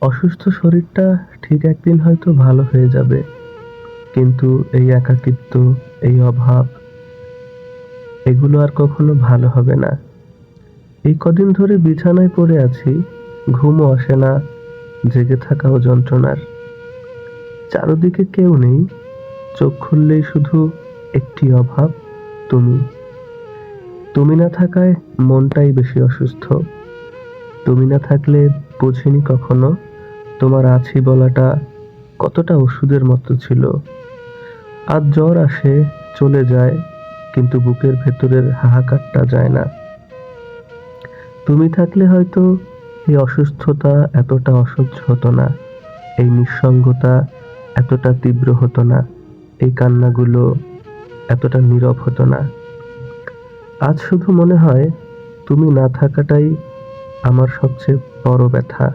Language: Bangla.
অসুস্থ শরীরটা ঠিক একদিন হয়তো ভালো হয়ে যাবে, কিন্তু এই একাকিত্ব, এই অভাব, এগুলো আর কখনো ভালো হবে না। এই কদিন ধরে বিছানায় পড়ে আছি, ঘুমও আসে না, জেগে থাকাও যন্ত্রণার। চারদিকে কেউ নেই, চোখ খুললেই শুধু একটি অভাব, তুমি। তুমি না থাকায় মনটাই বেশি অসুস্থ। তুমি না থাকলে বুঝিনি কখনো তোমার আছি বলাটা কতটা ওষুধের মতো ছিল। আজ জ্বর আসে, চলে যায়, কিন্তু বুকের ভেতরের হাহাকারটা যায় না। তুমি থাকলে হয়তো এই অসুস্থতা এতটা অসহ্য হতো না, এই নিঃসঙ্গতা এতটা তীব্র হতো না, এই কান্নাগুলো এতটা নীরব হতো না। আজ শুধু মনে হয় তুমি না থাকাটাই আমার সবচেয়ে বড় ব্যথা।